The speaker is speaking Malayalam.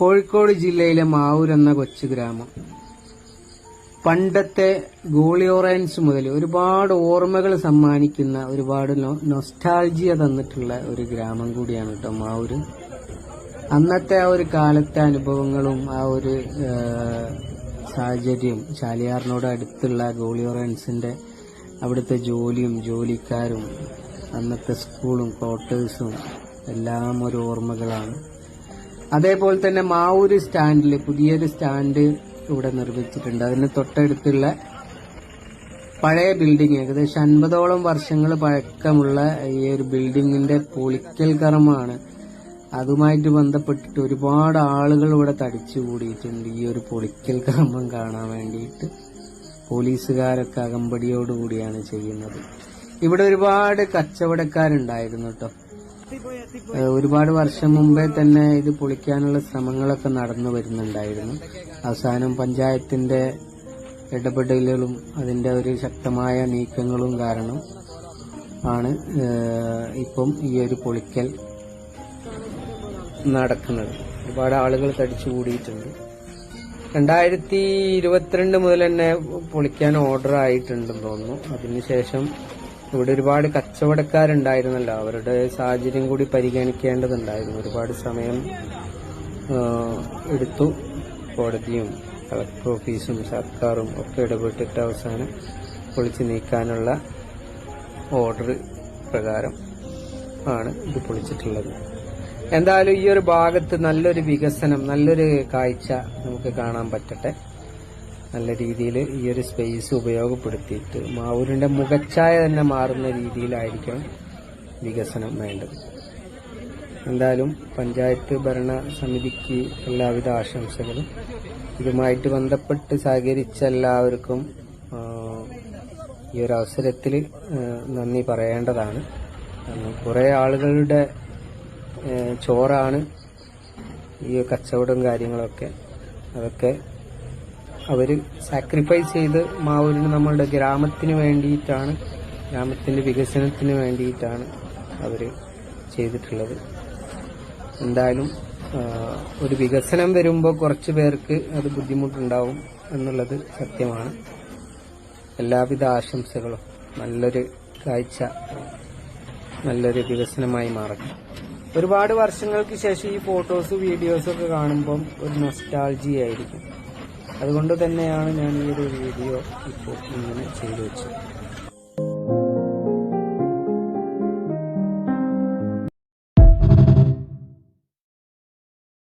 കോഴിക്കോട് ജില്ലയിലെ മാവൂർ എന്ന കൊച്ചു ഗ്രാമം പണ്ടത്തെ ഗോളിയോറൻസ് മുതൽ ഒരുപാട് ഓർമ്മകൾ സമ്മാനിക്കുന്ന ഒരുപാട് നൊസ്റ്റാൾജിയ തന്നിട്ടുള്ള ഒരു ഗ്രാമം കൂടിയാണ് കേട്ടോ മാവൂര്. അന്നത്തെ ആ ഒരു കാലത്തെ അനുഭവങ്ങളും ആ ഒരു സാഹചര്യം, ചാലിയാറിനോട് അടുത്തുള്ള ഗോളിയോറൻസിന്റെ അവിടുത്തെ ജോലിയും ജോലിക്കാരും അന്നത്തെ സ്കൂളും ക്വാർട്ടേഴ്സും എല്ലാം ഒരു ഓർമ്മകളാണ്. അതേപോലെ തന്നെ മാവൂര് സ്റ്റാൻഡിൽ പുതിയൊരു സ്റ്റാൻഡ് ഇവിടെ നിർമ്മിച്ചിട്ടുണ്ട്. അതിന് തൊട്ടടുത്തുള്ള പഴയ ബിൽഡിംഗ്, ഏകദേശം 50ഓളം വർഷങ്ങൾ പഴക്കമുള്ള ഈ ഒരു ബിൽഡിങ്ങിന്റെ പൊളിക്കൽ കർമ്മമാണ്. അതുമായിട്ട് ബന്ധപ്പെട്ടിട്ട് ഒരുപാട് ആളുകൾ ഇവിടെ തടിച്ചു കൂടിയിട്ടുണ്ട് ഈ ഒരു പൊളിക്കൽ കർമ്മം കാണാൻ വേണ്ടിയിട്ട്. പോലീസുകാരൊക്കെ അകമ്പടിയോടുകൂടിയാണ് ചെയ്യുന്നത്. ഇവിടെ ഒരുപാട് കച്ചവടക്കാരുണ്ടായിരുന്നു കേട്ടോ. ഒരുപാട് വർഷം മുമ്പേ തന്നെ ഇത് പൊളിക്കാനുള്ള ശ്രമങ്ങളൊക്കെ നടന്നു വരുന്നുണ്ടായിരുന്നു. അവസാനം പഞ്ചായത്തിന്റെ ഇടപെടലുകളും അതിന്റെ ഒരു ശക്തമായ നീക്കങ്ങളും കാരണം ആണ് ഇപ്പം ഈ ഒരു പൊളിക്കൽ നടക്കുന്നത്. ഒരുപാട് ആളുകൾ തടിച്ചു കൂടിയിട്ടുണ്ട്. 2022 മുതൽ തന്നെ പൊളിക്കാൻ ഓർഡർ ആയിട്ടുണ്ടെന്ന് തോന്നുന്നു. അതിനുശേഷം ഇവിടെ ഒരുപാട് കച്ചവടക്കാരുണ്ടായിരുന്നല്ലോ, അവരുടെ സാഹചര്യം കൂടി പരിഗണിക്കേണ്ടതുണ്ടായിരുന്നു. ഒരുപാട് സമയം എടുത്തു. കോടതിയും കളക്ടർ ഓഫീസും സർക്കാരും ഒക്കെ ഇടപെട്ടിട്ട് അവസാനം പൊളിച്ചു നീക്കാനുള്ള ഓർഡർ പ്രകാരം ആണ് ഇത് പൊളിച്ചിട്ടുള്ളത്. എന്തായാലും ഈ ഒരു ഭാഗത്ത് നല്ലൊരു വികസനം, നല്ലൊരു കാഴ്ച നമുക്ക് കാണാൻ പറ്റട്ടെ. നല്ല രീതിയിൽ ഈ ഒരു സ്പേസ് ഉപയോഗപ്പെടുത്തിയിട്ട് മാവൂരിന്റെ മുഖച്ഛായ തന്നെ മാറുന്ന രീതിയിലായിരിക്കണം വികസനം വേണ്ടത്. എന്തായാലും പഞ്ചായത്ത് ഭരണ സമിതിക്ക് എല്ലാവിധ ആശംസകളും. ഇതുമായിട്ട് ബന്ധപ്പെട്ട് സഹകരിച്ച എല്ലാവർക്കും ഈ ഒരു അവസരത്തിൽ നന്ദി പറയേണ്ടതാണ്. കാരണം കുറെ ആളുകളുടെ ചോറാണ് ഈ കച്ചവടം കാര്യങ്ങളൊക്കെ. അതൊക്കെ അവര് സാക്രിഫൈസ് ചെയ്ത് മാവൂരിന്, നമ്മളുടെ ഗ്രാമത്തിന് വേണ്ടിയിട്ടാണ്, ഗ്രാമത്തിന്റെ വികസനത്തിന് വേണ്ടിയിട്ടാണ് അവര് ചെയ്തിട്ടുള്ളത്. എന്തായാലും ഒരു വികസനം വരുമ്പോൾ കുറച്ചു പേർക്ക് അത് ബുദ്ധിമുട്ടുണ്ടാവും എന്നുള്ളത് സത്യമാണ്. എല്ലാവിധ ആശംസകളും. നല്ലൊരു കാഴ്ച, നല്ലൊരു വികസനമായി മാറട്ടെ. ഒരുപാട് വർഷങ്ങൾക്ക് ശേഷം ഈ ഫോട്ടോസ് വീഡിയോസ് ഒക്കെ കാണുമ്പം ഒരു നൊസ്റ്റാൾജി ആയിരിക്കും. അതുകൊണ്ട് തന്നെയാണ് ഞാൻ ഈ ഒരു വീഡിയോ ഇപ്പോൾ ഇങ്ങനെ ചെയ്തു വെച്ചത്.